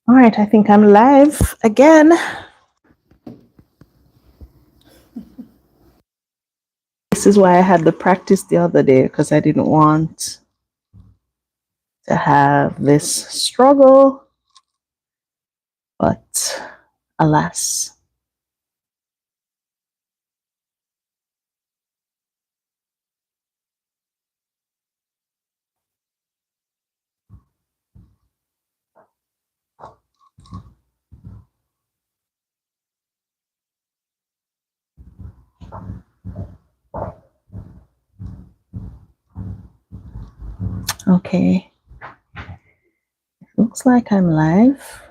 All right, I think I'm live again. This is why I had the practice the other day, because I didn't want to have this struggle. But alas. Okay. Looks like I'm live.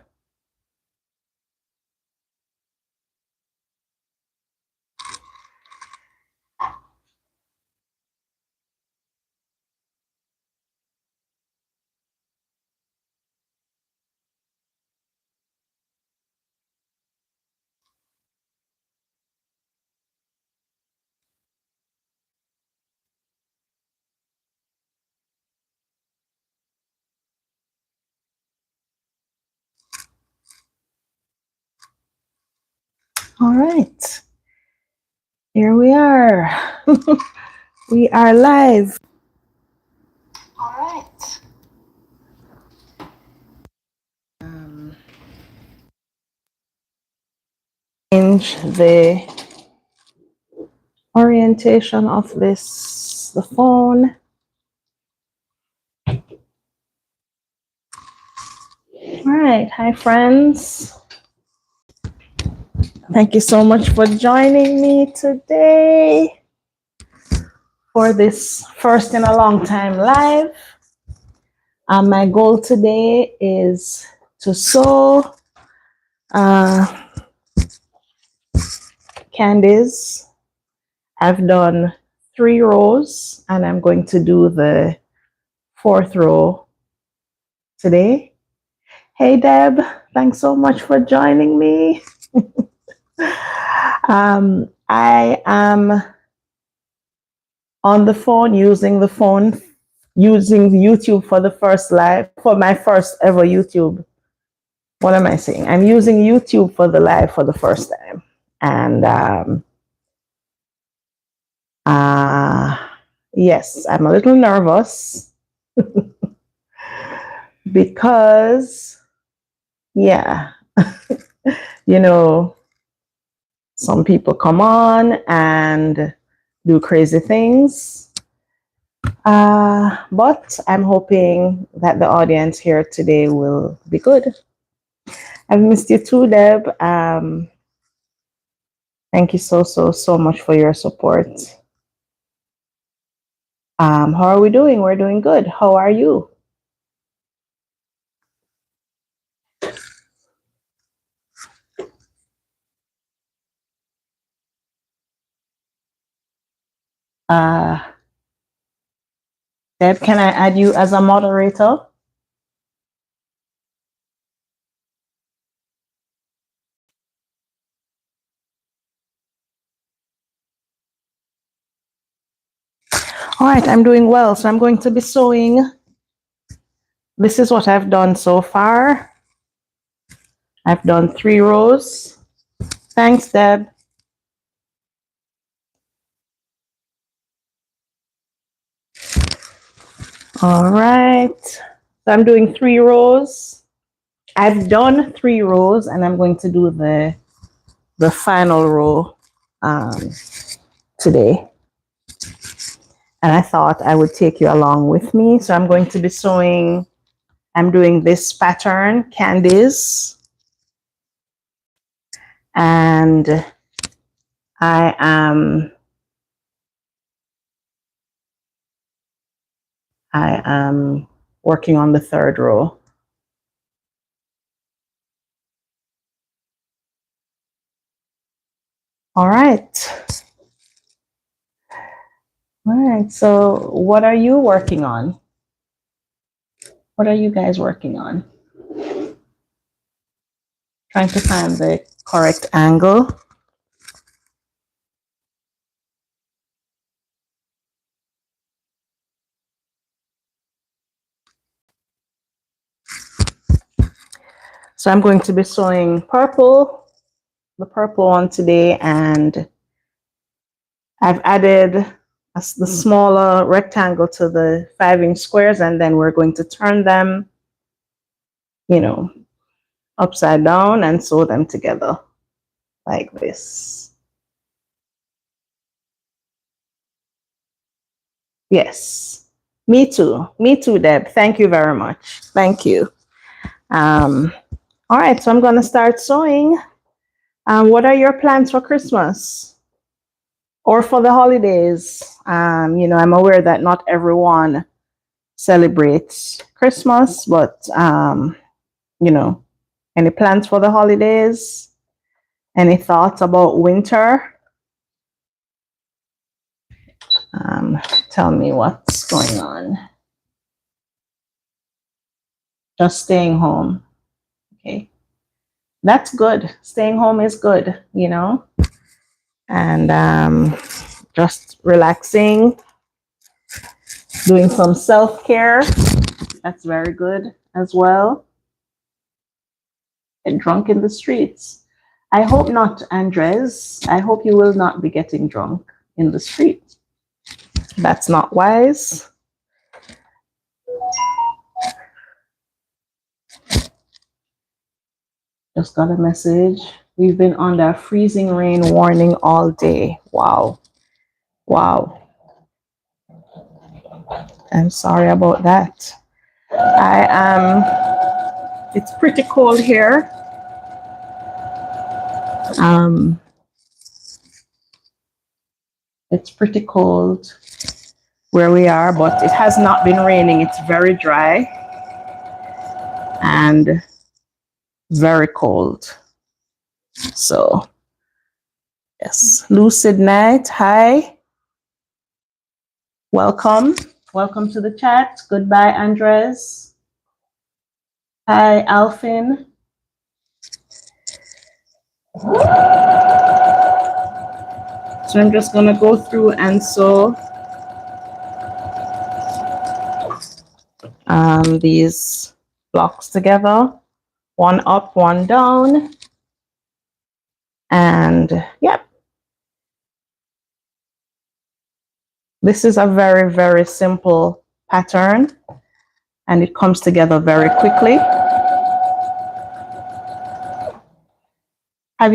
All right. Here we are. We are live. All right. Change the orientation of the phone. All right. Hi, friends. Thank you so much for joining me today for this first in a long time live. My goal today is to sew Candies. I've done 3 rows and I'm going to do the 4th row today. Hey Deb, thanks so much for joining me. I am on the phone using YouTube for the first live, for my first ever YouTube. What am I saying? I'm using YouTube for the live for the first time. And yes, I'm a little nervous because, yeah, you know, some people come on and do crazy things. But I'm hoping that the audience here today will be good. I've missed you too, Deb. Thank you so much for your support. How are we doing? We're doing good. How are you? Deb, can I add you as a moderator? All right, I'm doing well. So I'm going to be sewing. This is what I've done so far. I've done 3 rows. Thanks, Deb. All right. So I'm doing 3 rows. I've done 3 rows and I'm going to do the final row today. And I thought I would take you along with me. So I'm going to be sewing, I'm doing this pattern, Candies. And I am working on the 3rd row. All right. All right. So what are you working on? What are you guys working on? Trying to find the correct angle. So So I'm going to be sewing the purple one today, and I've added the smaller rectangle to the 5-inch squares, and then we're going to turn them, upside down and sew them together like this. Yes, me too, Deb. Thank you very much. Thank you. All right, so I'm going to start sewing. What are your plans for Christmas or for the holidays? I'm aware that not everyone celebrates Christmas, but any plans for the holidays? Any thoughts about winter? Tell me what's going on. Just staying home. Okay. That's good. Staying home is good, and just relaxing, doing some self-care. That's very good as well. And drunk in the streets. I hope not, Andres. I hope you will not be getting drunk in the street. That's not wise. Just got a message. We've been under freezing rain warning all day. Wow. Wow. I'm sorry about that. It's pretty cold here. It's pretty cold where we are, but it has not been raining. It's very dry and very cold. So, yes. Lucid Night, hi. Welcome. Welcome to the chat. Goodbye, Andres. Hi, Alfin. So I'm just going to go through and sew these blocks together. One up, one down. And yep. This is a very, very simple pattern, and it comes together very quickly. Have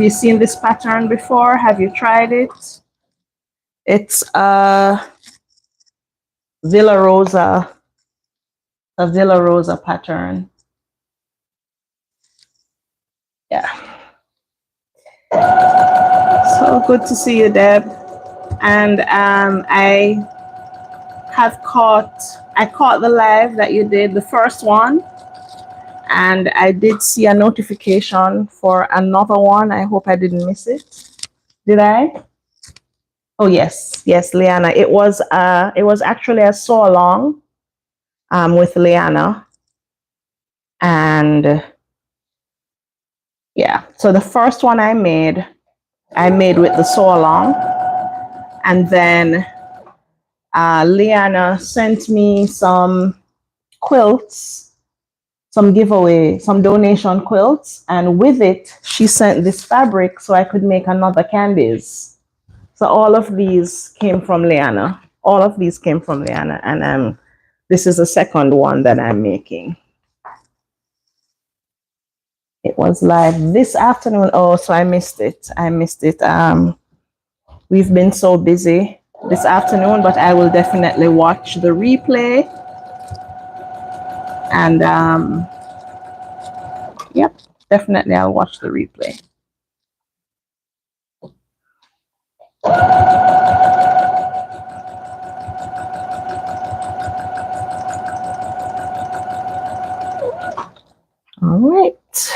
you seen this pattern before? Have you tried it? It's a Villa Rosa pattern. Yeah. So good to see you, Deb. And I caught the live that you did, the first one, and I did see a notification for another one. I hope I didn't miss it. Did I? Oh yes, Leanna. It was actually a sew along with Leanna, and yeah. So the first one I made with the sew along, and then Leanna sent me some quilts, some donation quilts, and with it she sent this fabric so I could make another Candies. So all of these came from Leanna. And this is the second one that I'm making. It was live this afternoon. Oh, so I missed it. We've been so busy this afternoon, but I will definitely watch the replay. And yep, definitely I'll watch the replay. All right.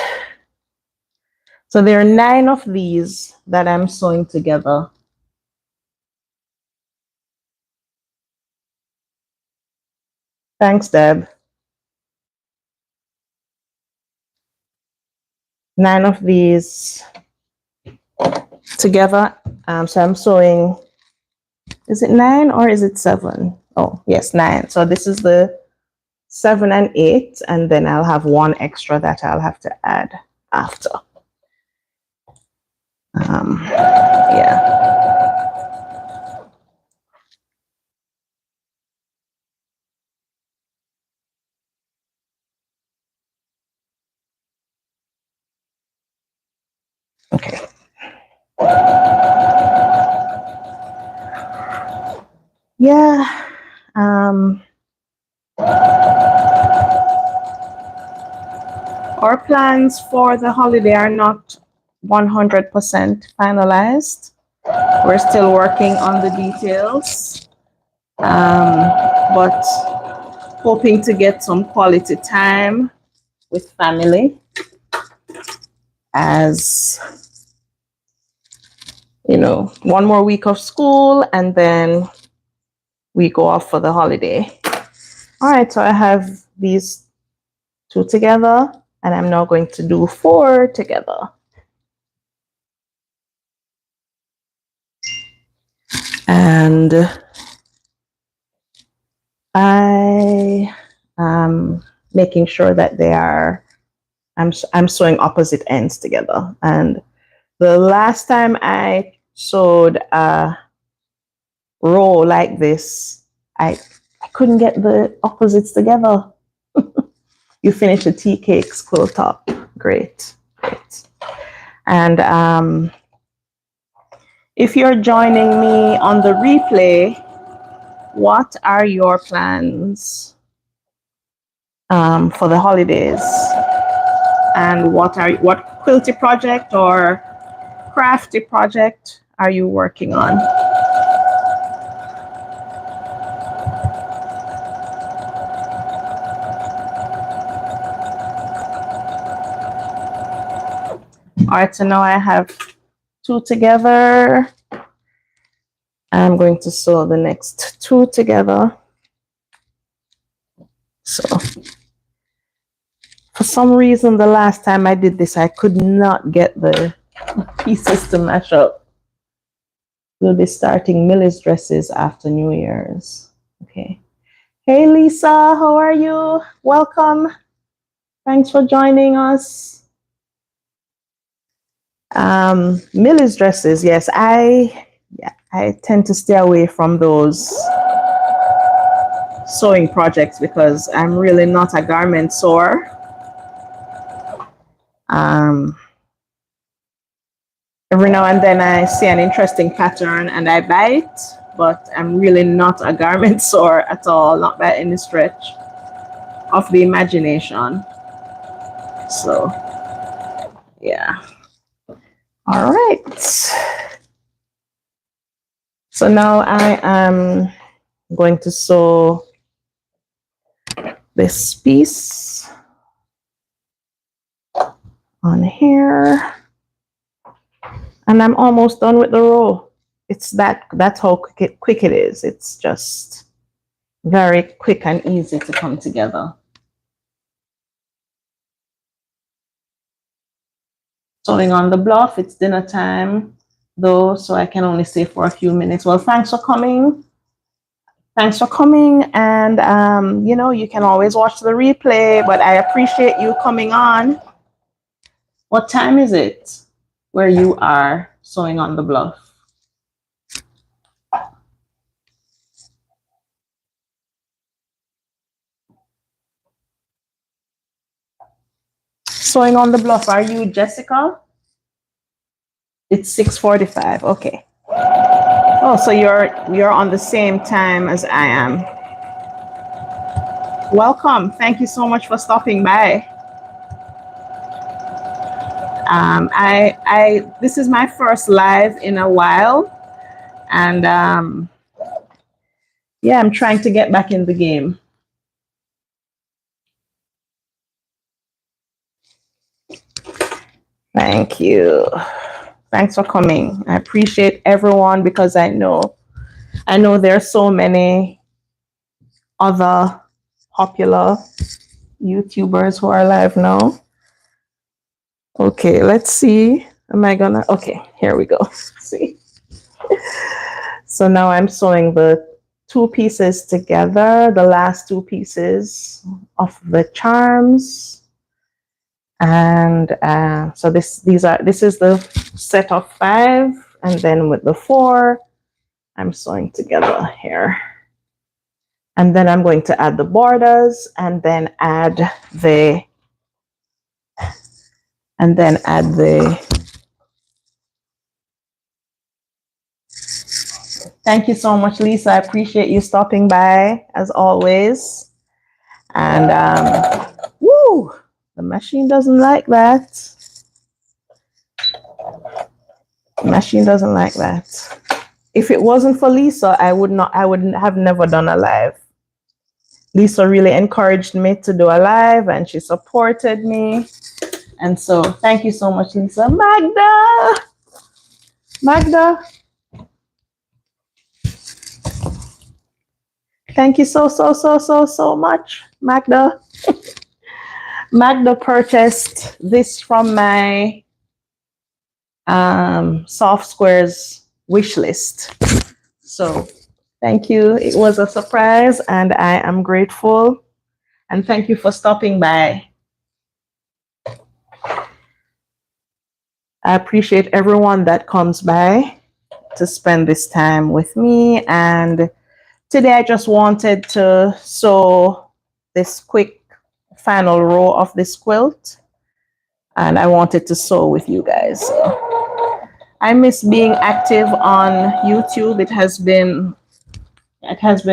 So there are 9 of these that I'm sewing together. Thanks, Deb. 9 of these together. So I'm sewing, is it 9 or is it 7? Oh, yes, 9. So this is the 7 and 8, and then I'll have one extra that I'll have to add after. Yeah. Okay. Yeah. Our plans for the holiday are not 100% finalized. We're still working on the details, but hoping to get some quality time with family, as you know, one more week of school and then we go off for the holiday. All right, so I have these 2 together, and I'm now going to do 4 together. And I am making sure that they are, I'm sewing opposite ends together. And the last time I sewed a row like this, I couldn't get the opposites together. You finish a tea cakes quilt top. Great, great. And if you're joining me on the replay, what are your plans for the holidays? And what quilty project or crafty project are you working on? All right, so now I have 2 together. I'm going to sew the next 2 together. So for some reason, the last time I did this, I could not get the pieces to match up. We'll be starting Millie's dresses after New Year's. Okay. Hey, Lisa, how are you? Welcome. Thanks for joining us. Millie's dresses, yes, I tend to stay away from those sewing projects because I'm really not a garment sewer. Every now and then I see an interesting pattern and I buy it, but I'm really not a garment sewer at all, not by any stretch of the imagination. So, yeah. All right. So now I am going to sew this piece on here. And I'm almost done with the row. That's how quick it is. It's just very quick and easy to come together. Sewing on the bluff, it's dinner time though, so I can only stay for a few minutes. Well, thanks for coming. Thanks for coming. And you know, you can always watch the replay, but I appreciate you coming on. What time is it where you are sewing on the bluff? Sewing on the bluff, are you Jessica? It's 6:45. Okay. Oh, so you're on the same time as I am. Welcome. Thank you so much for stopping by. This is my first live in a while, and yeah, I'm trying to get back in the game. Thank you. Thanks for coming. I appreciate everyone because I know there's so many other popular YouTubers who are live now. Okay, let's see. Am I gonna? Okay, here we go. See. So now I'm sewing the two pieces together, the last two pieces of the charms. And so this is the set of 5, and then with the 4, I'm sewing together here. And then I'm going to add the borders, and then add the Thank you so much, Lisa. I appreciate you stopping by as always. And woo, the machine doesn't like that. The machine doesn't like that. If it wasn't for Lisa, I wouldn't have never done a live. Lisa really encouraged me to do a live, and she supported me. And so thank you so much, Lisa. Magda, thank you so much, Magda. Magda purchased this from my soft squares wish list. So thank you. It was a surprise, and I am grateful. And thank you for stopping by. I appreciate everyone that comes by to spend this time with me. And today I just wanted to sew this quick final row of this quilt, and I wanted to sew with you guys. So I miss being active on YouTube. It has been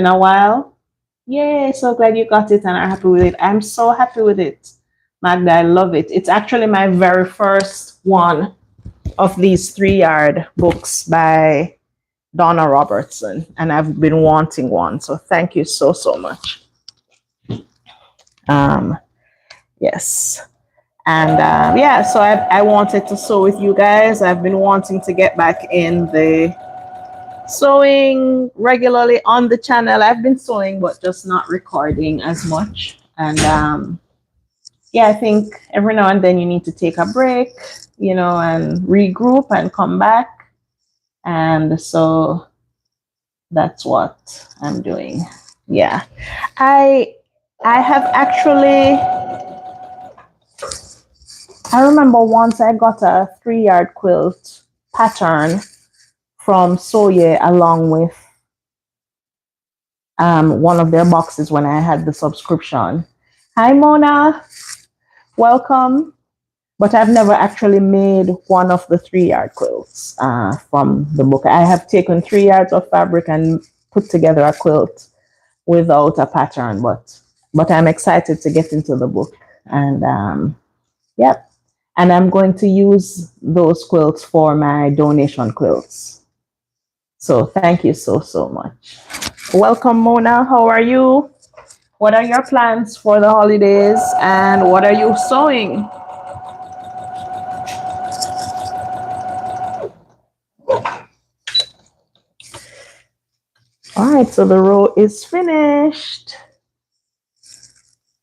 a while. Yay, so glad you got it and are happy with it. I'm so happy with it, Magda. I love it. It's actually my very first one of these 3-yard books by Donna Robertson, and I've been wanting one. So thank you so much. Yes. And yeah, so I wanted to sew with you guys. I've been wanting to get back in the sewing regularly on the channel. I've been sewing, but just not recording as much. And yeah, I think every now and then you need to take a break, you know, and regroup and come back. And so that's what I'm doing. Yeah, I have actually, I remember once I got a 3-yard quilt pattern from Soye along with one of their boxes when I had the subscription. Hi, Mona. Welcome. But I've never actually made one of the 3-yard quilts from the book. I have taken 3 yards of fabric and put together a quilt without a pattern, but I'm excited to get into the book. And yep. And I'm going to use those quilts for my donation quilts. So thank you so much. Welcome, Mona. How are you? What are your plans for the holidays, and what are you sewing? All right, so the row is finished.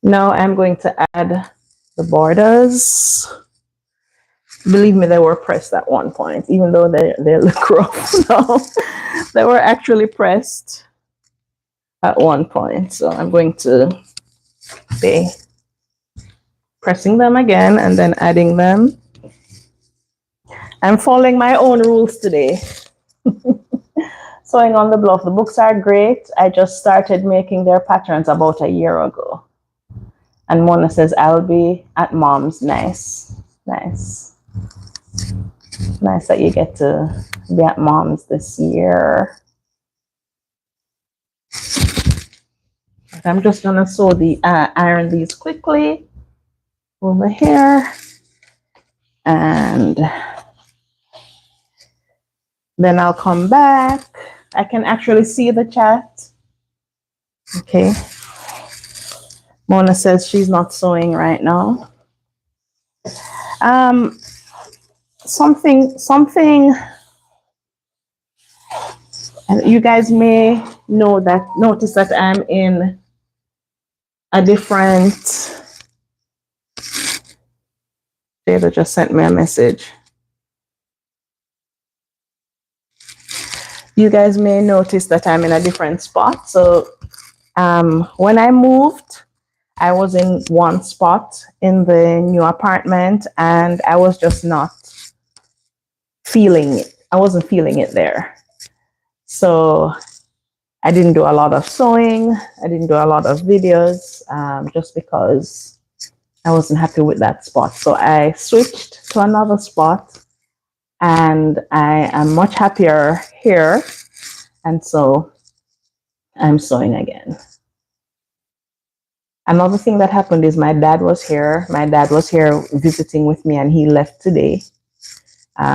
Now I'm going to add the borders. Believe me, they were pressed at one point, even though they look rough now. They were actually pressed at one point. So I'm going to be pressing them again and then adding them. I'm following my own rules today. Sewing on the Bluff. The books are great. I just started making their patterns about a year ago. And Mona says, I'll be at Mom's. Nice. Nice. Nice that you get to be at Mom's this year. I'm just gonna sew the iron these quickly over here, and then I'll come back. I can actually see the chat. Okay. Mona says she's not sewing right now. Something you guys may notice that I'm in a different. Taylor just sent me a message. You guys may notice that I'm in a different spot. So when I moved, I was in one spot in the new apartment and I was just not feeling it. I wasn't feeling it there. So I didn't do a lot of sewing. I didn't do a lot of videos just because I wasn't happy with that spot. So I switched to another spot and I am much happier here. And so I'm sewing again. Another thing that happened is my dad was here. My dad was here visiting with me and he left today.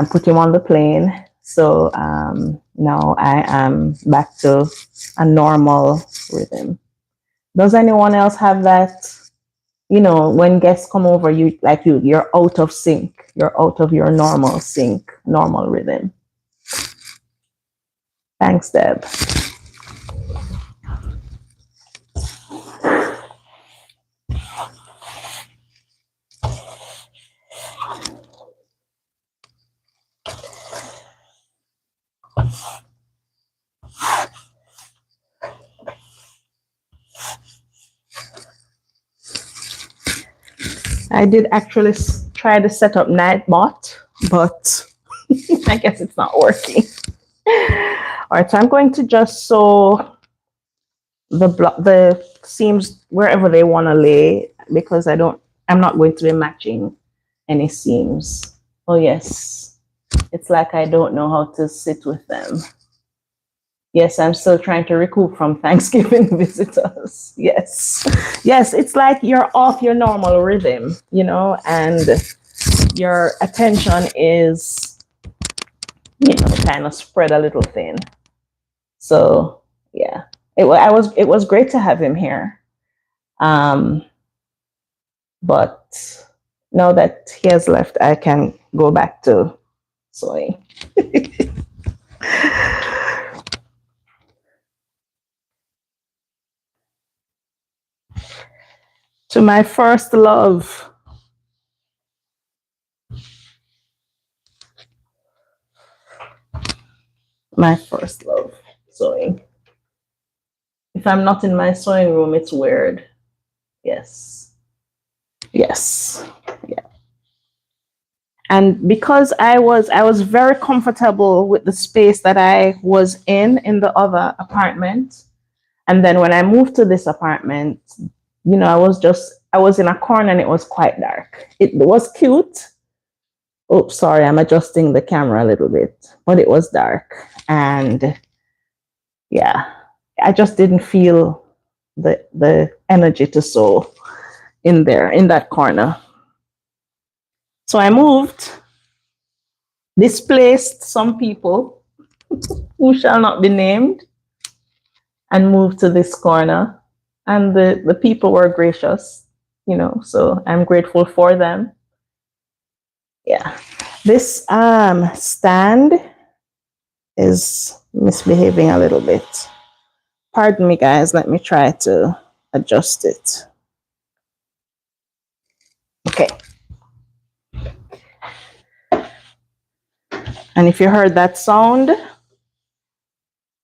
Put him on the plane. So now I am back to a normal rhythm. Does anyone else have that? You know, when guests come over, you're out of sync. You're out of your normal sync, normal rhythm. Thanks, Deb. I did actually try to set up Nightbot, but I guess it's not working. All right, so I'm going to just sew the seams wherever they want to lay because I'm not going to be matching any seams. Oh yes, it's like I don't know how to sit with them. Yes, I'm still trying to recoup from Thanksgiving visitors. Yes. Yes, it's like you're off your normal rhythm, you know, and your attention is, you know, kind of spread a little thin. So, yeah. It was great to have him here. But now that he has left, I can go back to sewing. To my first love. My first love, sewing. If I'm not in my sewing room, it's weird. Yes. Yes. Yeah. And because I was very comfortable with the space that I was in the other apartment. And then when I moved to this apartment, you know, I was in a corner and it was quite dark. It was cute. Oh, sorry, I'm adjusting the camera a little bit, but it was dark. And yeah, I just didn't feel the energy to sew in there, in that corner. So I moved, displaced some people who shall not be named, and moved to this corner. And the people were gracious, you know, so I'm grateful for them. Yeah. This stand is misbehaving a little bit. Pardon me, guys. Let me try to adjust it. Okay. And if you heard that sound,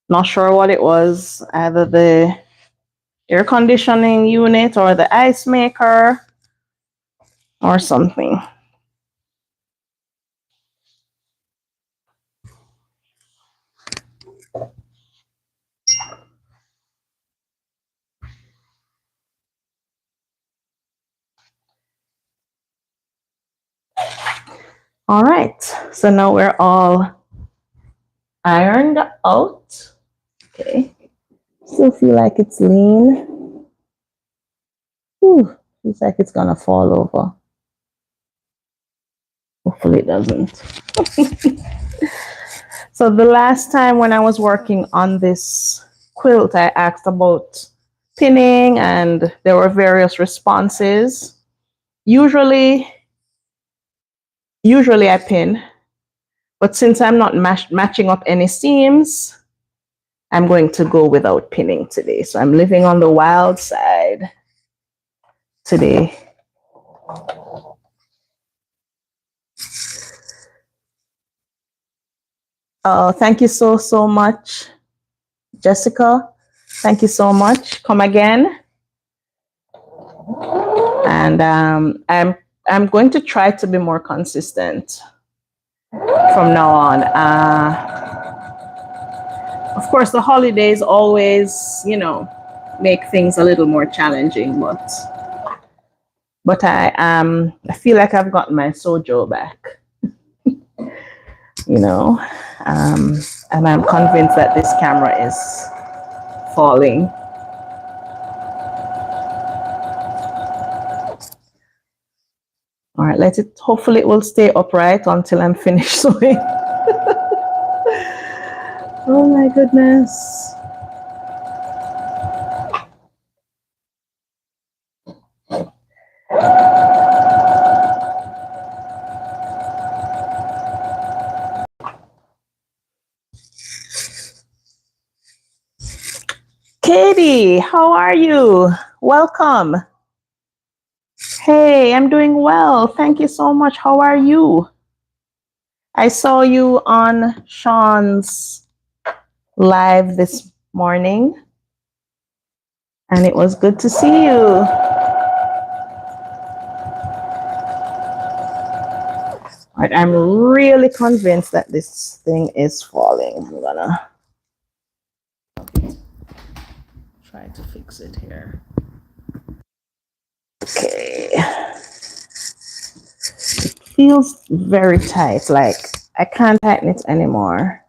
not sure what it was, either the air conditioning unit or the ice maker or something. All right, so now we're all ironed out. Okay, still feel like it's lean. Whew, feels like it's gonna fall over. Hopefully it doesn't. So the last time when I was working on this quilt, I asked about pinning and there were various responses. Usually I pin, but since I'm not matching up any seams, I'm going to go without pinning today. So I'm living on the wild side today. Oh, thank you so much, Jessica. Thank you so much. Come again. And I'm going to try to be more consistent from now on. Of course, the holidays always, make things a little more challenging, but I feel like I've gotten my sojo back, you know, um, and I'm convinced that this camera is falling. All right, hopefully it will stay upright until I'm finished sewing. Oh my goodness. Katie, how are you? Welcome. Hey, I'm doing well. Thank you so much. How are you? I saw you on Sean's live this morning, and it was good to see you. All right, I'm really convinced that this thing is falling. I'm gonna try to fix it here. Okay. It feels very tight, like I can't tighten it anymore.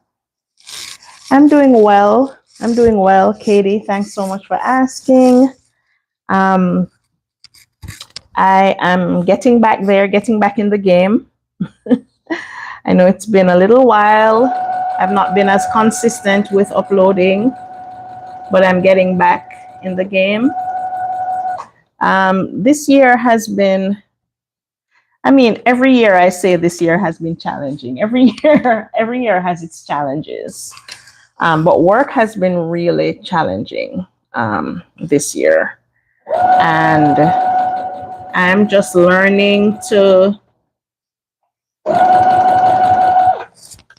I'm doing well. I'm doing well, Katie. Thanks so much for asking. I am getting back there, getting back in the game. I know it's been a little while. I've not been as consistent with uploading, but I'm getting back in the game. This year has been, every year I say this year has been challenging. Every year has its challenges. But work has been really challenging this year. And I'm just learning to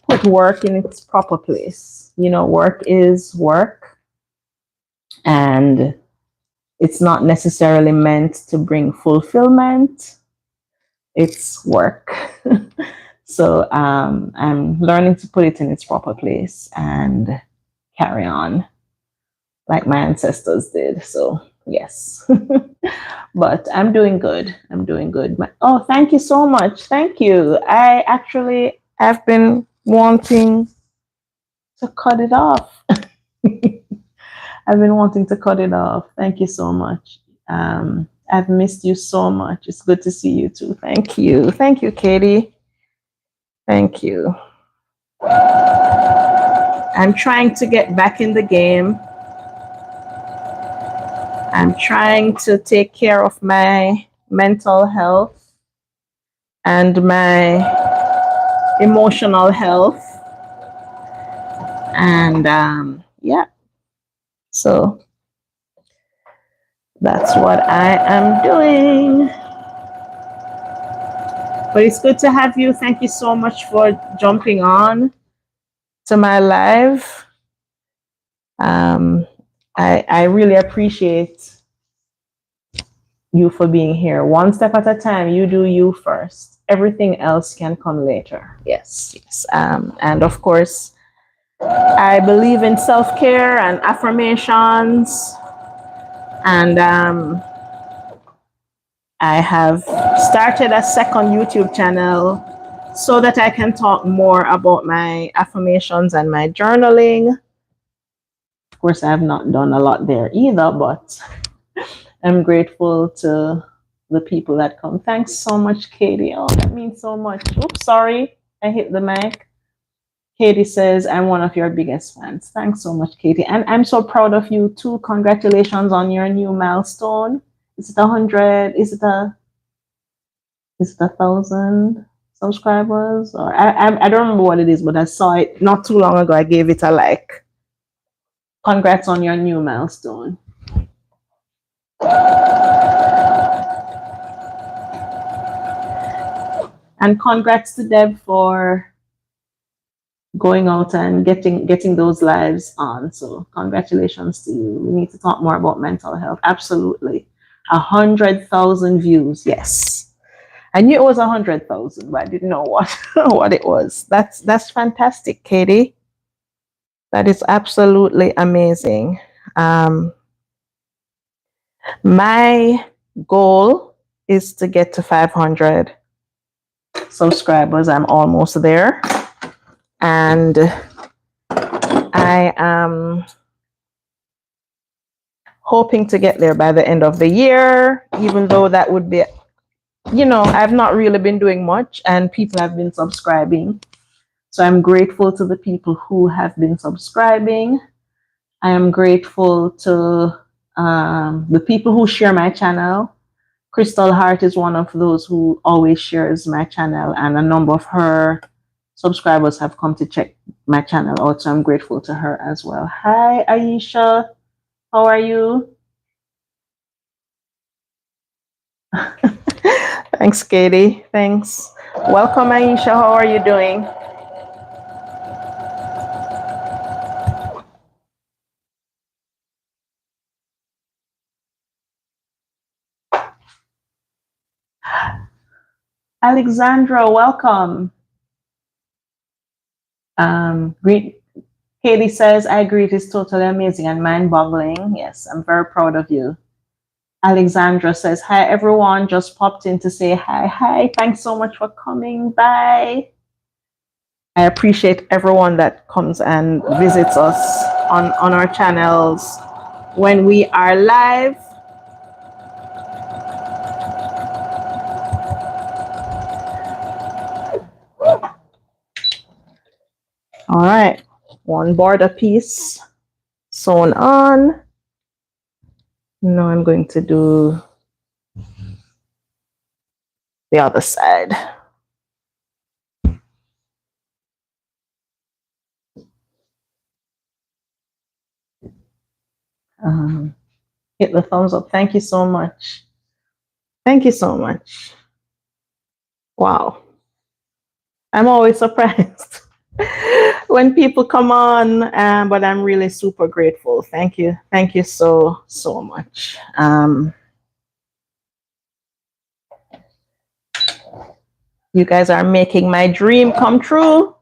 put work in its proper place. Work is work, and it's not necessarily meant to bring fulfillment. It's work. So I'm learning to put it in its proper place and carry on like my ancestors did. So yes. But I'm doing good. I'm doing good. Oh, thank you so much. Thank you. I've been wanting to cut it off. I've been wanting to cut it off. Thank you so much. I've missed you so much. It's good to see you too. Thank you. Thank you, Katie. Thank you. I'm trying to get back in the game. I'm trying to take care of my mental health and my emotional health. And yeah, so that's what I am doing. But it's good to have you. Thank you so much for jumping on to my live. I really appreciate you for being here. One step at a time. You do you first. Everything else can come later. Yes. And of course, I believe in self-care and affirmations. And I have started a second YouTube channel so that I can talk more about my affirmations and my journaling. Of course, I have not done a lot there either, but I'm grateful to the people that come. Thanks so much, Katie. Oh, that means so much. Oops, sorry, I hit the mic. Katie says, I'm one of your biggest fans. Thanks so much, Katie. And I'm so proud of you too. Congratulations on your new milestone. Is it 100? Is it 1,000 subscribers? Or I don't remember what it is, but I saw it not too long ago. I gave it a like. Congrats on your new milestone. And congrats to Deb for going out and getting those lives on. So congratulations to you. We need to talk more about mental health. Absolutely. 100,000 views. Yes. I knew it was 100,000, but I didn't know what what it was. That's fantastic, Katie. That is absolutely amazing. My goal is to get to 500 subscribers. I'm almost there. And I am hoping to get there by the end of the year, even though that would be, I've not really been doing much and people have been subscribing. So I'm grateful to the people who have been subscribing. I am grateful to the people who share my channel. Crystal Hart is one of those who always shares my channel, and a number of her subscribers have come to check my channel out. So I'm grateful to her as well. Hi, Aisha. How are you? Thanks, Katie. Thanks. Welcome, Aisha. How are you doing? Alexandra, welcome. Katie says, I agree, it is totally amazing and mind-boggling. Yes, I'm very proud of you. Alexandra says, hi, everyone. Just popped in to say hi. Hi, thanks so much for coming. Bye. I appreciate everyone that comes and visits us on our channels when we are live. All right, one border piece sewn on. Now I'm going to do the other side. Hit the thumbs up. Thank you so much. Thank you so much. Wow. I'm always surprised when people come on, but I'm really super grateful. Thank you. Thank you so, so much. You guys are making my dream come true.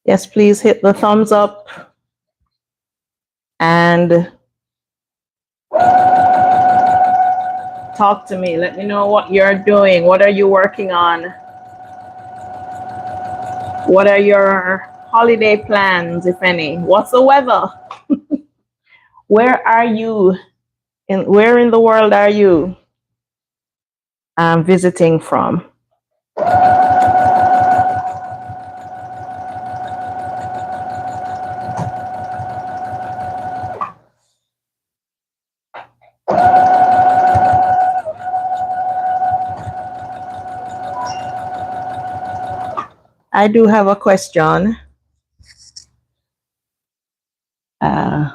Yes, please hit the thumbs up and talk to me. Let me know what you're doing. What are you working on? What are your holiday plans, if any? What's the weather? Where are you? Where in the world are you visiting from? I do have a question. Deb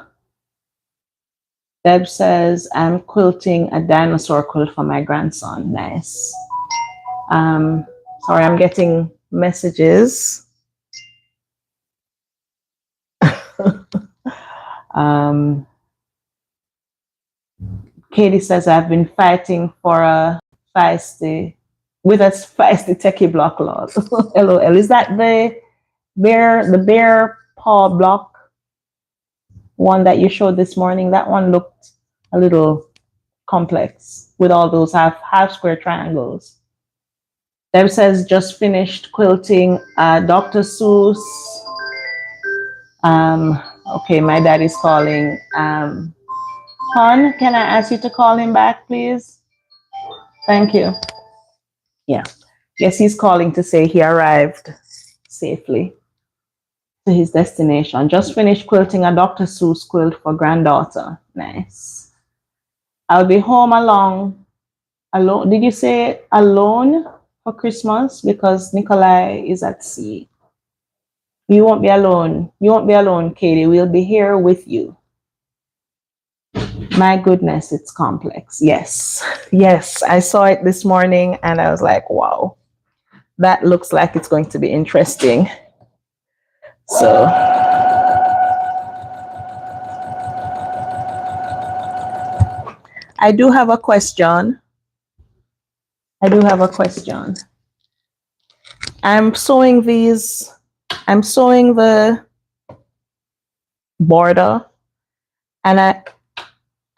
says, I'm quilting a dinosaur quilt for my grandson. Nice. Sorry, I'm getting messages. Katie says, I've been fighting for a feisty techie block laws. LOL. Is that the bear paw block one that you showed this morning? That one looked a little complex with all those half square triangles. Deb says, just finished quilting Dr. Seuss. Okay, my dad is calling. Hon, can I ask you to call him back, please? Thank you. Yeah. Yes, he's calling to say he arrived safely. to his destination. Just finished quilting a Dr. Seuss quilt for granddaughter. Nice. I'll be home alone. Did you say alone for Christmas? Because Nikolai is at sea. You won't be alone. You won't be alone, Katie. We'll be here with you. My goodness, it's complex. Yes. Yes. I saw it this morning and I was like, wow, that looks like it's going to be interesting. So I do have a question. I'm sewing the border, and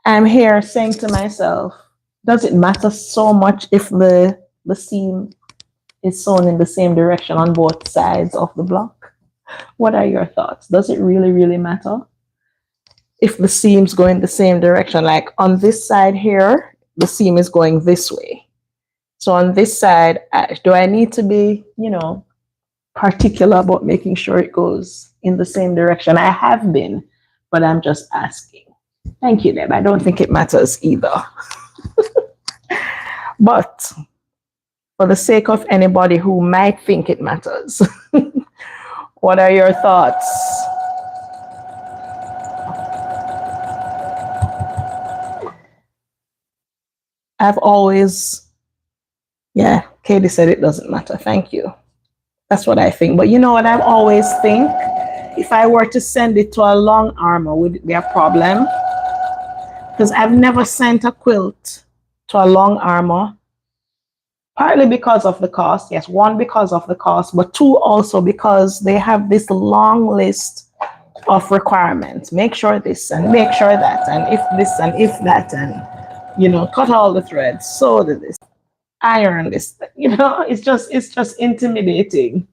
I'm here saying to myself, does it matter so much if the seam is sewn in the same direction on both sides of the block? What are your thoughts? Does it really, really matter if the seams go in the same direction? Like on this side here, the seam is going this way. So on this side, do I need to be, particular about making sure it goes in the same direction? I have been, but I'm just asking. Thank you, Deb. I don't think it matters either. But for the sake of anybody who might think it matters, what are your thoughts? I've always, yeah, Katie said it doesn't matter. Thank you. That's what I think. But you know what I always think? If I were to send it to a long armor, would it be a problem? Because I've never sent a quilt to a long armor, partly because of the cost. Yes, one, because of the cost, but two, also because they have this long list of requirements. Make sure this and make sure that, and if this and if that, and, cut all the threads, sew this, iron this, it's just intimidating.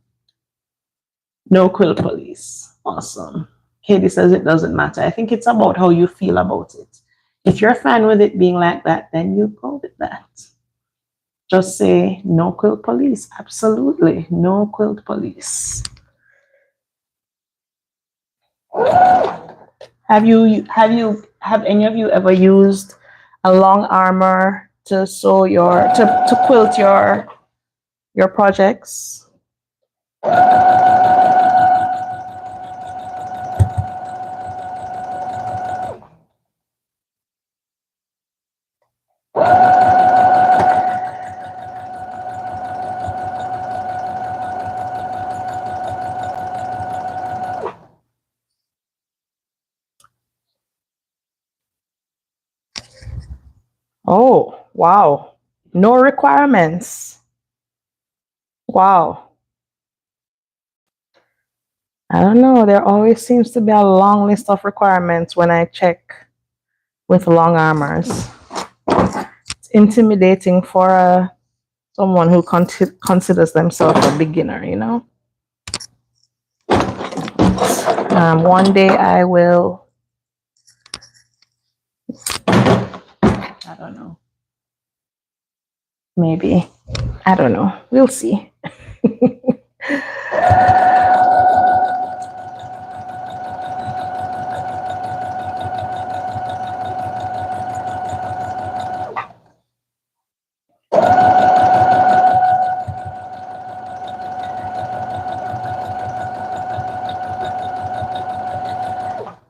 No quilt police. Awesome. Katie says it doesn't matter. I think it's about how you feel about it. If you're fine with it being like that, then you go with that. Just say no quilt police. Absolutely. No quilt police. Have any of you ever used a long armor to sew to quilt your projects? Oh, wow. No requirements. Wow. I don't know. There always seems to be a long list of requirements when I check with long armors. It's intimidating for someone who considers themselves a beginner, One day I will, I don't know. Maybe. I don't know. We'll see.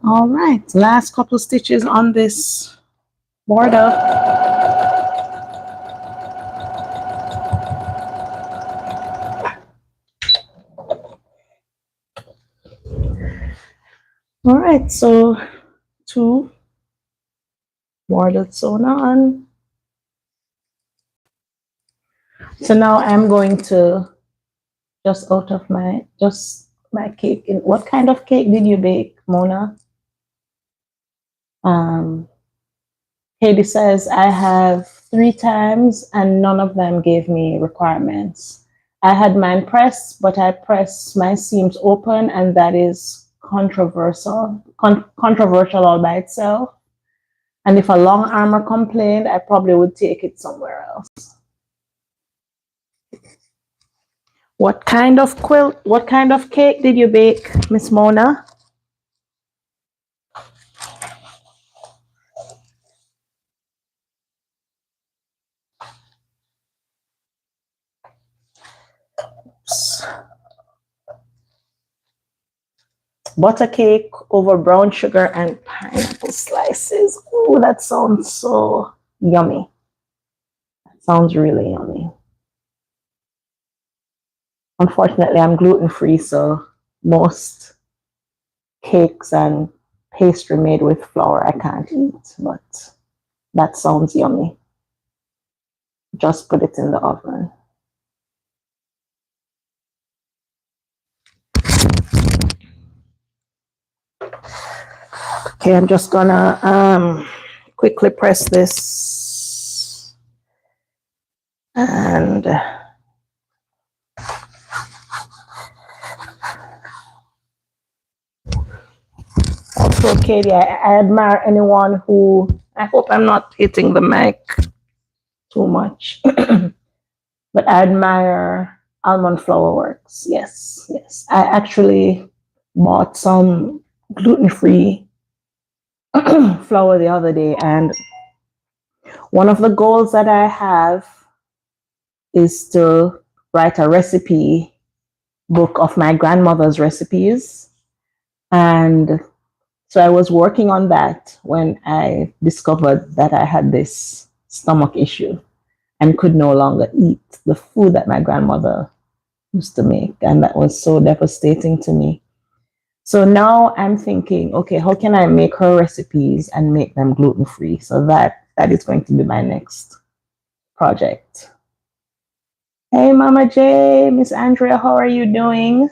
All right, last couple stitches on this border. All right, so 2 bordered sewn on. So now I'm going to, just out of my cake. What kind of cake did you bake, Mona? Katie says, I have 3 times and none of them gave me requirements. I had mine pressed, but I pressed my seams open, and that is controversial all by itself. And if a long armor complained, I probably would take it somewhere else. What kind of cake did you bake, Miss Mona? Butter cake over brown sugar and pineapple slices. Ooh, that sounds so yummy. That sounds really yummy. Unfortunately, I'm gluten free, so most cakes and pastry made with flour I can't eat, but that sounds yummy. Just put it in the oven. Okay, I'm just gonna quickly press this and also, Katie, I admire anyone who, I hope I'm not hitting the mic too much, but I admire Almond Flour Works. Yes, yes. I actually bought some gluten-free flour the other day, and one of the goals that I have is to write a recipe book of my grandmother's recipes. And so I was working on that when I discovered that I had this stomach issue and could no longer eat the food that my grandmother used to make. And that was so devastating to me. So now I'm thinking, okay, how can I make her recipes and make them gluten free? So that is going to be my next project. Hey, Mama J, Miss Andrea, how are you doing?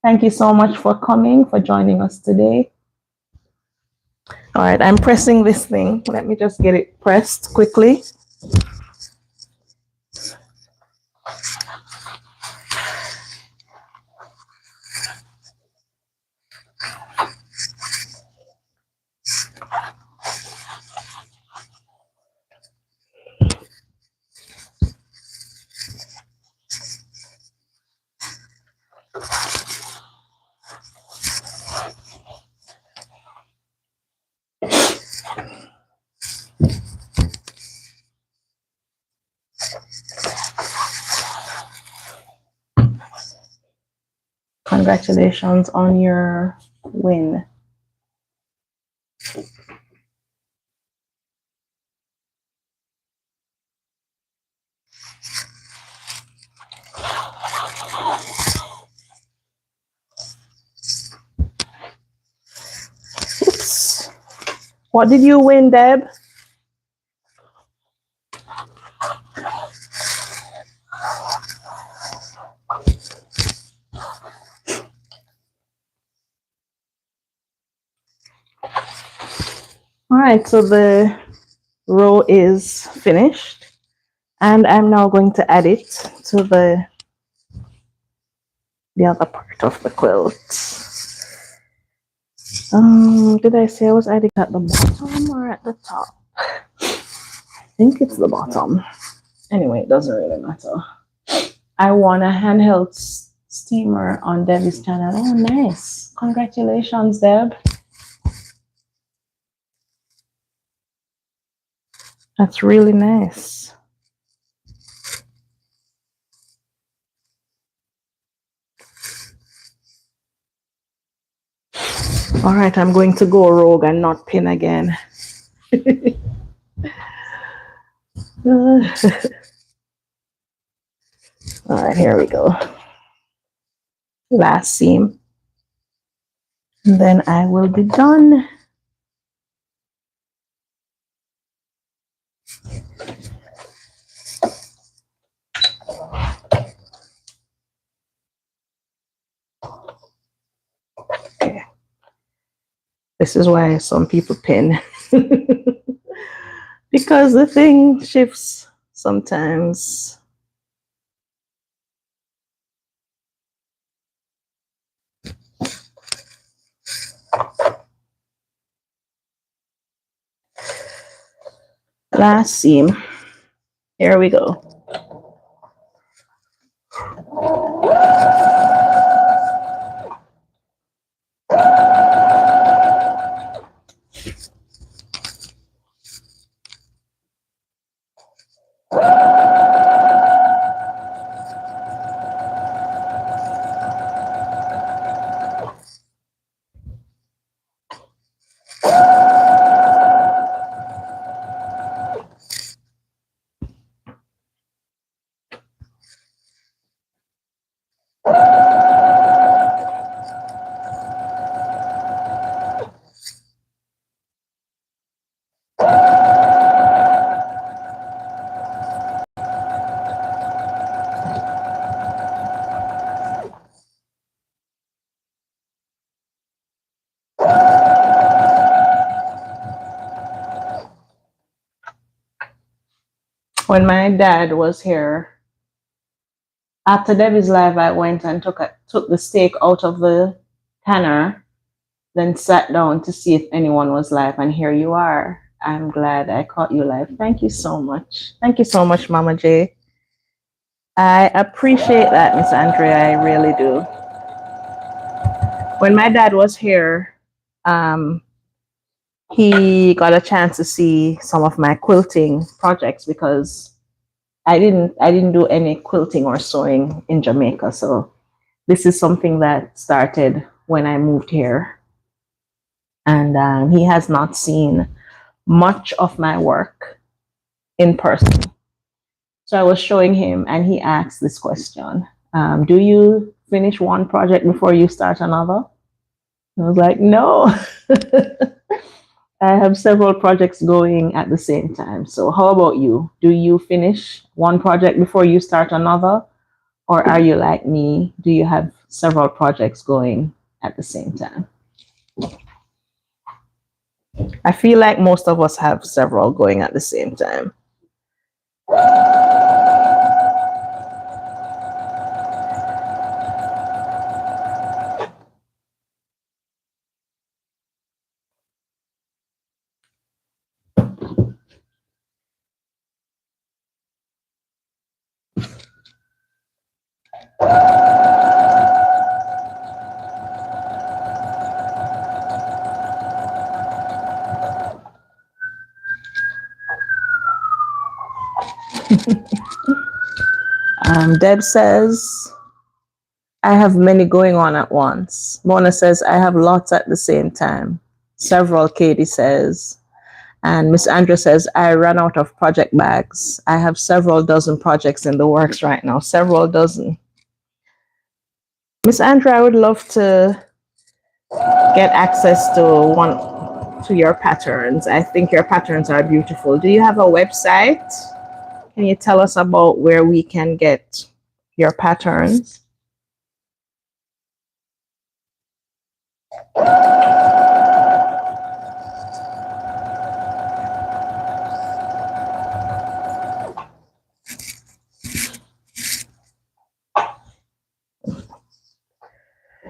Thank you so much for coming, for joining us today. All right, I'm pressing this thing. Let me just get it pressed quickly. Congratulations on your win. Oops. What did you win, Deb? All right, so the row is finished, and I'm now going to add it to the other part of the quilt. Did I say I was adding at the bottom or at the top? I think it's the bottom. Anyway, it doesn't really matter. I won a handheld steamer on Debbie's channel. Oh, nice. Congratulations, Deb. That's really nice. All right, I'm going to go rogue and not pin again. All right, here we go. Last seam. And then I will be done. Okay. This is why some people pin. Because the thing shifts sometimes. Last seam. Here we go. When my dad was here, after Debbie's live, I went and took the steak out of the canner, then sat down to see if anyone was live, and here you are. I'm glad I caught you live. Thank you so much. Thank you so much, Mama J. I appreciate that, Miss Andrea. I really do. When my dad was here, he got a chance to see some of my quilting projects because I didn't do any quilting or sewing in Jamaica. So this is something that started when I moved here. And he has not seen much of my work in person. So I was showing him and he asked this question. Do you finish one project before you start another? I was like, no. I have several projects going at the same time. So how about you? Do you finish one project before you start another? Or are you like me? Do you have several projects going at the same time? I feel like most of us have several going at the same time. Deb says, I have many going on at once. Mona says, I have lots at the same time. Several, Katie says. And Miss Andrea says, I ran out of project bags. I have several dozen projects in the works right now. Several dozen. Miss Andrea, I would love to get access to your patterns. I think your patterns are beautiful. Do you have a website? Can you tell us about where we can get your patterns?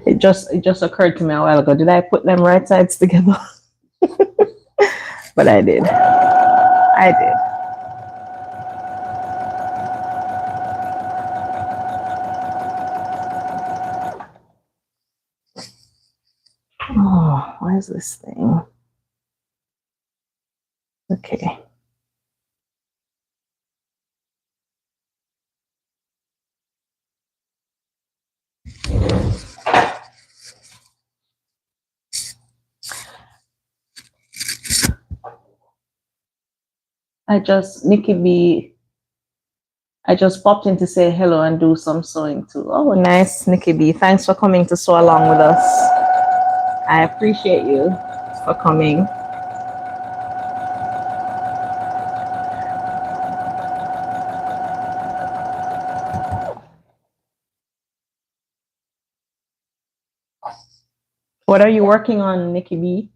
It just occurred to me a while ago. Did I put them right sides together? But I did. I did. Oh, why is this thing? Okay. Nikki B, I just popped in to say hello and do some sewing too. Oh, nice, Nikki B. Thanks for coming to sew along with us. I appreciate you for coming. What are you working on, Nikki B?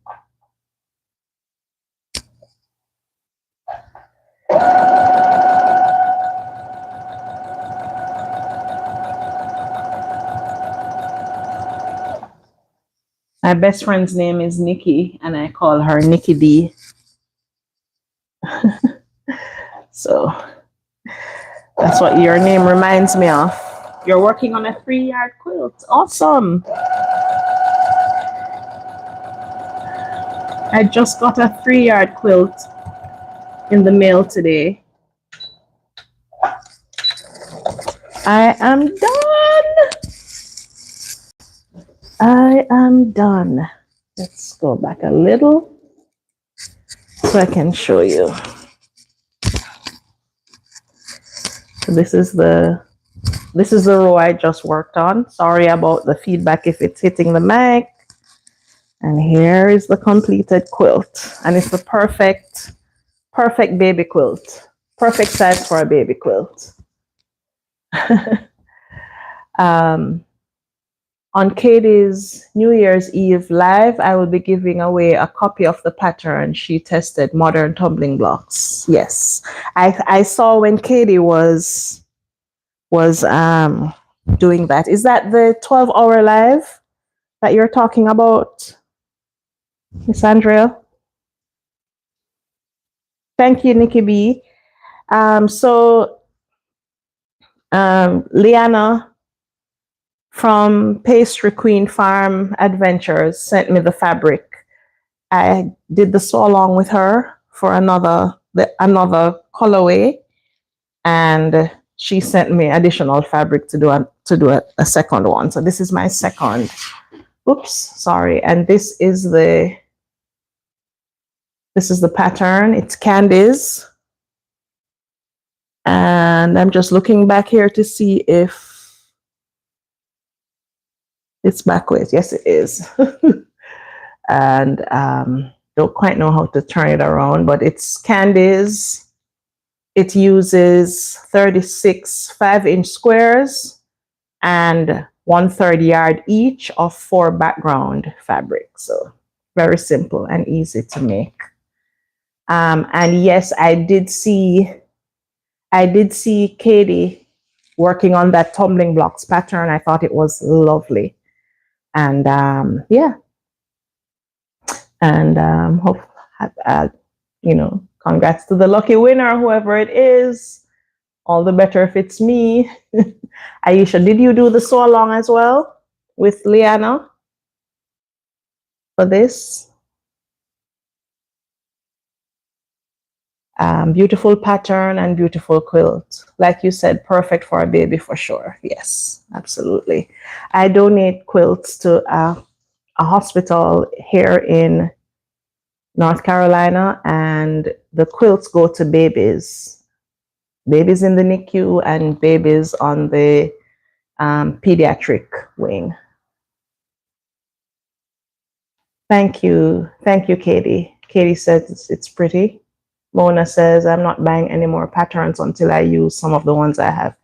My best friend's name is Nikki, and I call her Nikki D. So that's what your name reminds me of. You're working on a 3-yard quilt. Awesome. I just got a 3-yard quilt in the mail today. I am done. I am done. Let's go back a little so I can show you. So this is the row I just worked on. Sorry about the feedback if it's hitting the mic. And here is the completed quilt. And it's the perfect baby quilt. Perfect size for a baby quilt. On Katie's New Year's Eve live, I will be giving away a copy of the pattern she tested, Modern Tumbling Blocks. Yes, I saw when Katie was doing that. Is that the 12-hour live that you're talking about, Miss Andrea? Thank you, Nikki B. Liana from Pastry Queen Farm Adventures sent me the fabric. I did the sew along with her for another colorway, and she sent me additional fabric to do a second one. So this is my second. Oops, sorry. And this is the pattern. It's Candies. And I'm just looking back here to see if it's backwards. Yes, it is. And don't quite know how to turn it around, but it's Candies. It uses 36 5-inch squares and 1/3 yard each of 4 background fabrics. So very simple and easy to make. And yes, I did see Katie working on that tumbling blocks pattern. I thought it was lovely. And yeah. And hope congrats to the lucky winner, whoever it is. All the better if it's me. Aisha, did you do the sew along as well with Liana for this? Beautiful pattern and beautiful quilt. Like you said, perfect for a baby for sure. Yes, absolutely. I donate quilts to a hospital here in North Carolina, and the quilts go to babies in the NICU and babies on the pediatric wing. Thank you, Katie. Katie says it's pretty. Mona says, I'm not buying any more patterns until I use some of the ones I have.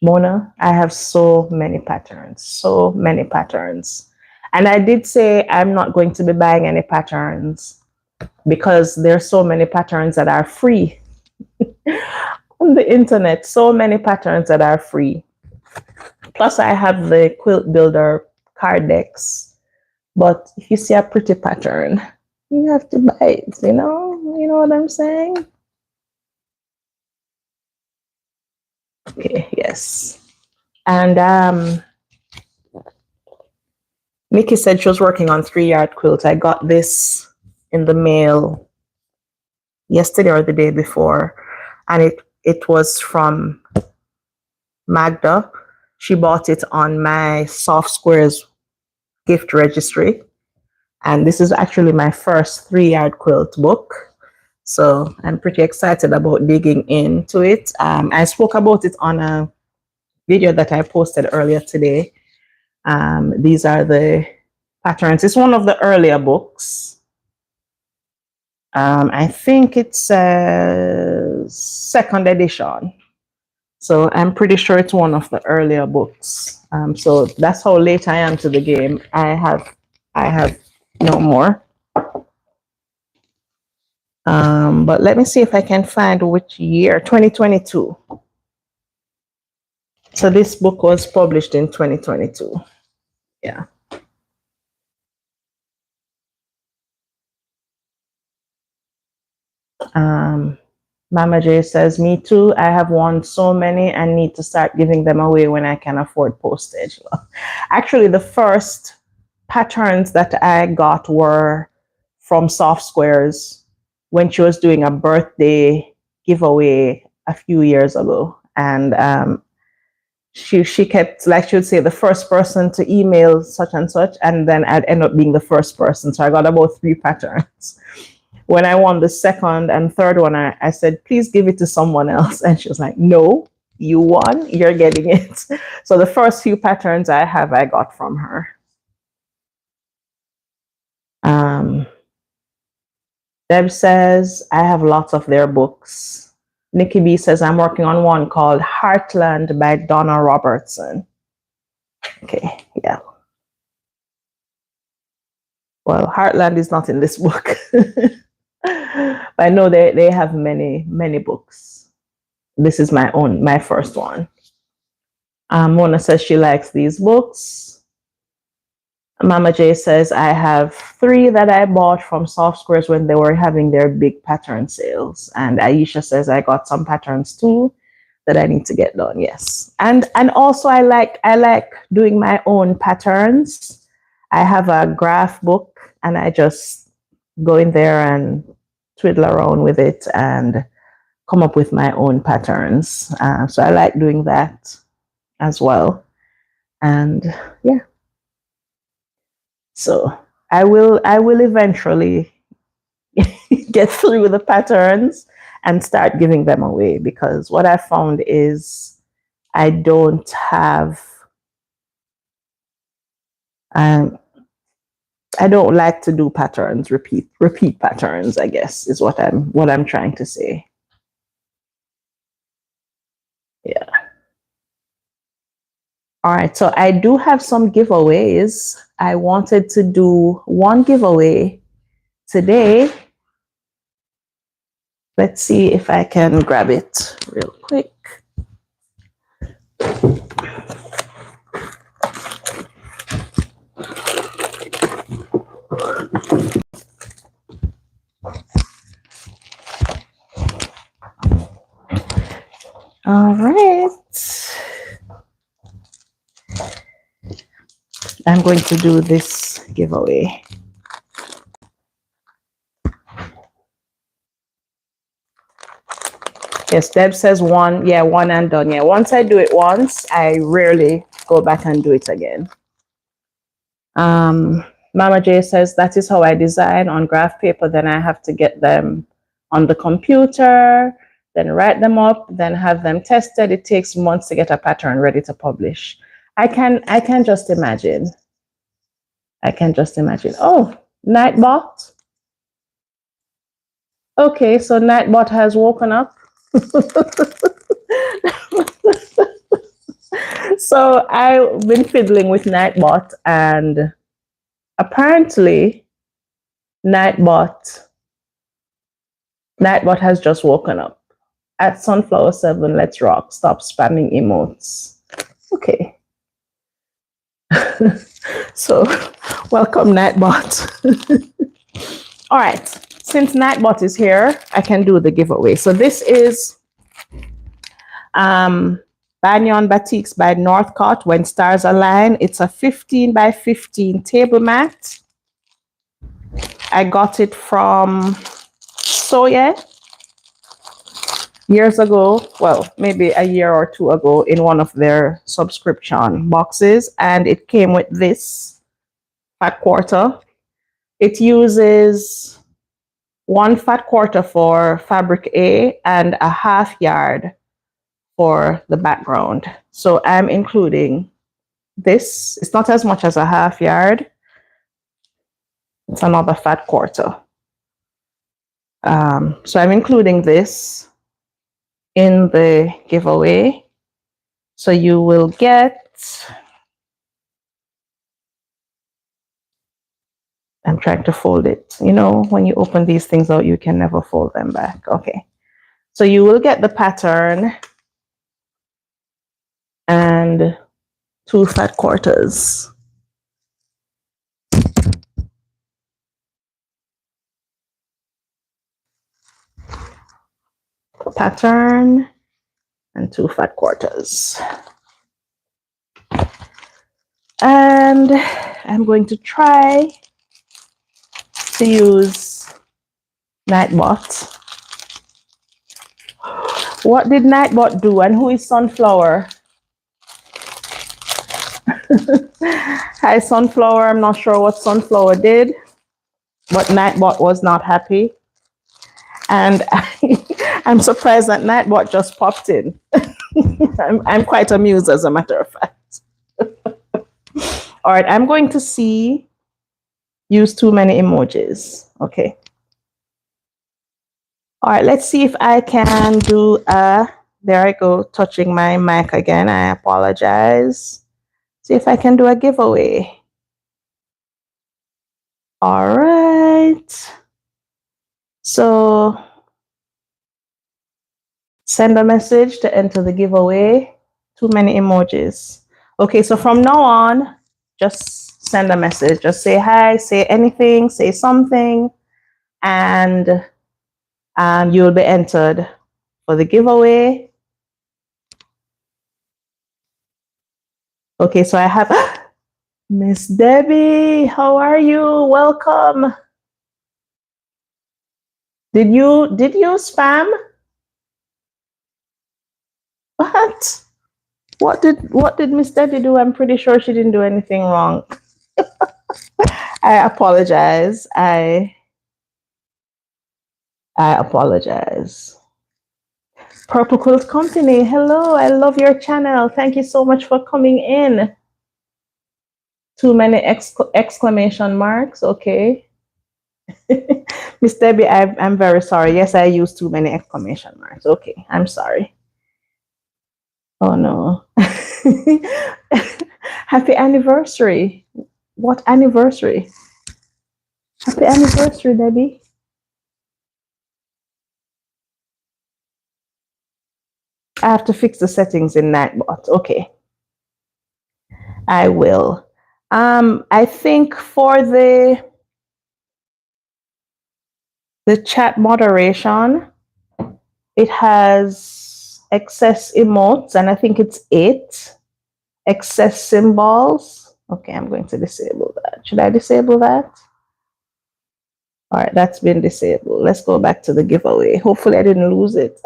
Mona, I have so many patterns. And I did say I'm not going to be buying any patterns because there's so many patterns that are free on the internet. So many patterns that are free. Plus, I have the Quilt Builder card decks. But if you see a pretty pattern, you have to buy it, you know what I'm saying? Okay, yes. And Nikki said she was working on 3-yard quilts. I got this in the mail yesterday or the day before, and it was from Magda. She bought it on my Soft Squares gift registry. And this is actually my first 3-yard quilt book. So I'm pretty excited about digging into it. I spoke about it on a video that I posted earlier today. These are the patterns. It's one of the earlier books. I think it's a 2nd edition. So I'm pretty sure it's one of the earlier books. So that's how late I am to the game. I have no more. But let me see if I can find which year. 2022. So this book was published in 2022. Yeah. Mama J says, me too. I have won so many and need to start giving them away when I can afford postage. Well, actually, the first patterns that I got were from Soft Squares when she was doing a birthday giveaway a few years ago. And she kept, like she would say, the first person to email such and such, and then I'd end up being the first person. So I got about 3 patterns. When I won the 2nd and 3rd one, I said, please give it to someone else. And she was like, no, you won, you're getting it. So the first few patterns I have, I got from her. Deb says, I have lots of their books. Nikki B says, I'm working on one called Heartland by Donna Robertson. Okay, yeah. Well, Heartland is not in this book. But I know they have many books. This is my first one. Mona says she likes these books. Mama J says I have 3 that I bought from Soft Squares when they were having their big pattern sales. And Aisha says I got some patterns too that I need to get done. Yes. And also I like doing my own patterns. I have a graph book and I just go in there and twiddle around with it and come up with my own patterns. So I like doing that as well. And yeah. So I will eventually get through the patterns and start giving them away, because what I found is I don't have I don't like to do patterns, repeat patterns, I guess is what I'm trying to say. Yeah. All right, so I do have some giveaways. I wanted to do one giveaway today. Let's see if I can grab it real quick. All right. I'm going to do this giveaway. Yes, Deb says one. Yeah, one and done. Yeah, once I do it once, I rarely go back and do it again. Mama J says that is how I design on graph paper. Then I have to get them on the computer, then write them up, then have them tested. It takes months to get a pattern ready to publish. I can just imagine. I can just imagine. Oh, Nightbot. Okay, so Nightbot has woken up. So I've been fiddling with Nightbot, and apparently Nightbot has just woken up. At Sunflower 7, let's rock. Stop spamming emotes. Okay. So welcome, Nightbot. All right. Since Nightbot is here, I can do the giveaway. So this is Banyan Batiks by Northcott, When Stars Align. It's a 15 by 15 table mat. I got it from Soye years ago, well, maybe a year or 2 ago, in one of their subscription boxes, and it came with this fat quarter. It uses 1 fat quarter for fabric A and a half yard for the background. So I'm including this. It's not as much as a half yard. It's another fat quarter. So I'm including this in the giveaway. So you will get, I'm trying to fold it. You know, when you open these things out, you can never fold them back. Okay. So you will get the pattern and 2 fat quarters. Pattern and 2 fat quarters. And I'm going to try to use Nightbot. What did Nightbot do, and who is Sunflower? Hi, Sunflower. I'm not sure what Sunflower did, but Nightbot was not happy. And I'm surprised that Nightbot just popped in. I'm quite amused, as a matter of fact. All right, I'm going to use too many emojis. Okay. All right, let's see if I can do there I go, touching my mic again. I apologize. See if I can do a giveaway. All right. So send a message to enter the giveaway. Too many emojis. Okay, so from now on, just send a message. Just say hi, say anything, say something, and you'll be entered for the giveaway. Okay, so I have Miss Debbie. How are you? Welcome. Did you spam? What? What did Miss Debbie do? I'm pretty sure she didn't do anything wrong. I apologize. I apologize. Purple Quilt Company. Hello, I love your channel. Thank you so much for coming in. Too many exclamation marks. Okay. Miss Debbie, I'm very sorry. Yes, I used too many exclamation marks. Okay, I'm sorry. Oh no. Happy anniversary. What anniversary? Happy anniversary, Debbie. I have to fix the settings in Nightbot. Okay. I will. I think for the chat moderation, it has excess emotes, and I think it's 8 excess symbols. Okay, I'm going to disable that. Should I disable that? All right, that's been disabled. Let's go back to the giveaway. Hopefully I didn't lose it.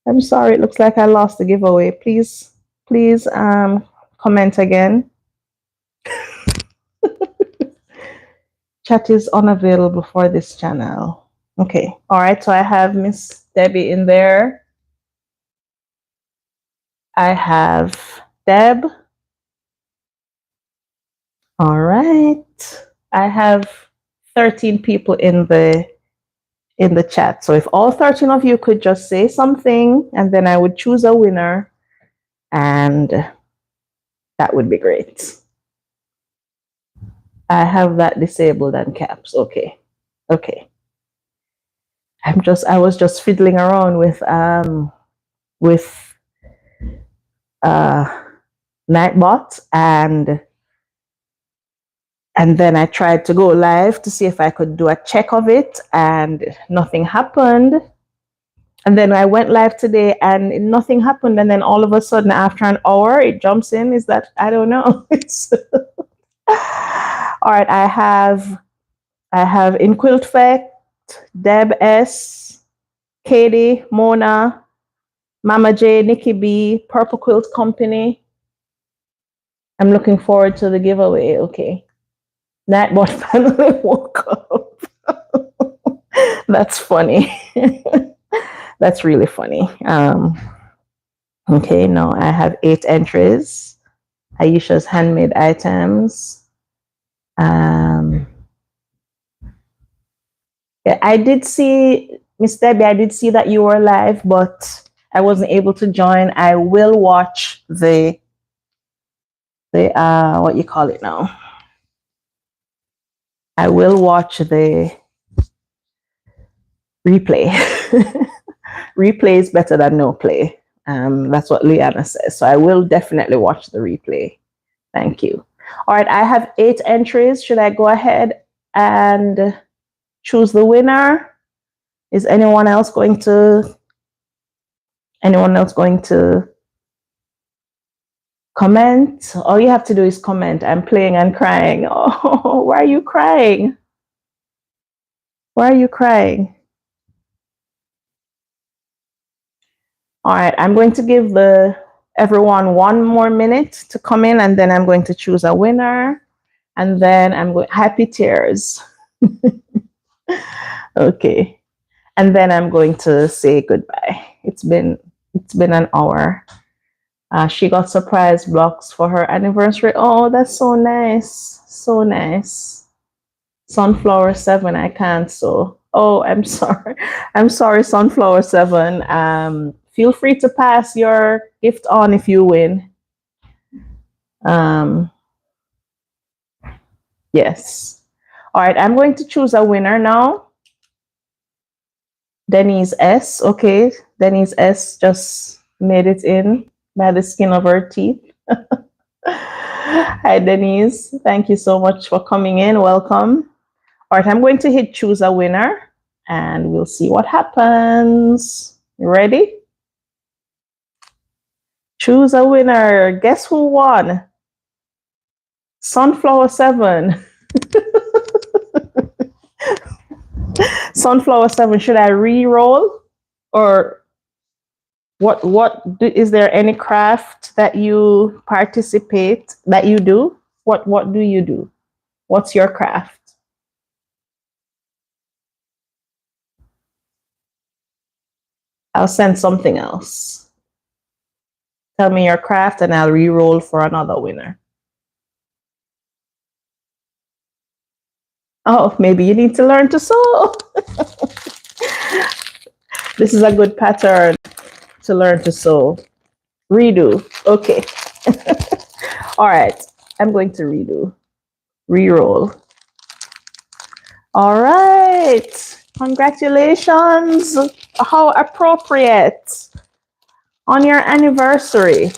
I'm sorry, it looks like I lost the giveaway. Please comment again. Chat is unavailable for this channel. Okay, all right, so I have Miss Debbie in there. I have Deb. All right, I have 13 people in the chat. So if all 13 of you could just say something, and then I would choose a winner, and that would be great. I have that disabled and caps. Okay. Okay. I was just fiddling around with Nightbot, and then I tried to go live to see if I could do a check of it, and nothing happened. And then I went live today and nothing happened. And then all of a sudden, after an hour, it jumps in. Is that, I don't know. All right, I have in Quilt Fact, Deb S, Katie, Mona, Mama J, Nikki B, Purple Quilt Company. I'm looking forward to the giveaway. Okay. Nightbot finally woke up. That's funny. That's really funny. Okay, now I have 8 entries. Aisha's handmade items. Yeah, I did see, Miss Debbie, I did see that you were live, but I wasn't able to join. I will watch the what you call it now. I will watch the replay. Replay is better than no play. That's what Liana says. So I will definitely watch the replay. Thank you. All right, I have 8 entries. Should I go ahead and choose the winner? Is anyone else going to comment? All you have to do is comment. I'm playing and crying. Oh, why are you crying? Why are you crying? All right, I'm going to give everyone 1 more minute to come in, and then I'm going to choose a winner, and then I'm going happy tears. Okay, and then I'm going to say goodbye. It's been an hour. She got surprise blocks for her anniversary. Oh, that's so nice. So nice. Sunflower 7, I can't sew. Oh, I'm sorry. I'm sorry, Sunflower 7. Feel free to pass your gift on if you win. Um, yes. All right, I'm going to choose a winner now. Denise S. Okay, Denise S. just made it in by the skin of her teeth. Hi, Denise. Thank you so much for coming in. Welcome. All right, I'm going to hit choose a winner and we'll see what happens. You ready? Choose a winner. Guess who won? Sunflower 7. Sunflower 7. Should I re-roll? Or is there any craft that you participate that you do? What do you do? What's your craft? I'll send something else. Tell me your craft and I'll re-roll for another winner. Oh, maybe you need to learn to sew. This is a good pattern to learn to sew. Redo. Okay. All right. I'm going to redo. Reroll. All right. Congratulations. How appropriate on your anniversary.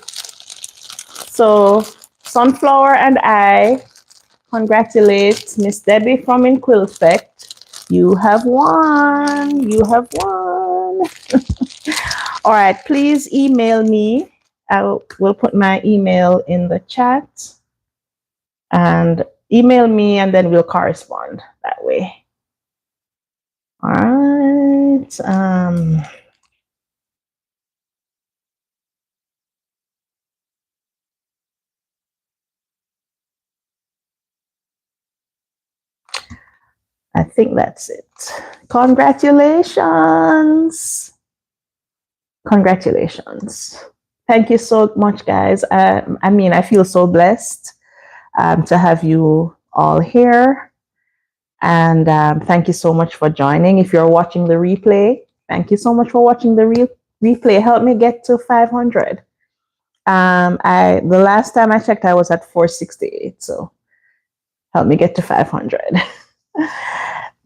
So, Sunflower and I congratulate Miss Debbie from Inquilfect. You have won. You have won. All right. Please email me. I will put my email in the chat. And email me and then we'll correspond that way. All right. I think that's it. Congratulations. Congratulations. Thank you so much, guys. I feel so blessed to have you all here. And thank you so much for joining. If you're watching the replay, thank you so much for watching the replay. Help me get to 500. The last time I checked, I was at 468. So help me get to 500.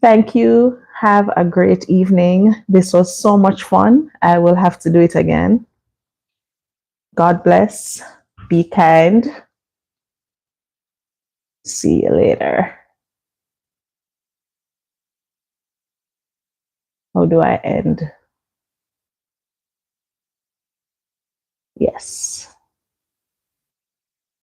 Thank you. Have a great evening. This was so much fun. I will have to do it again. God bless. Be kind. See you later. How do I end? Yes.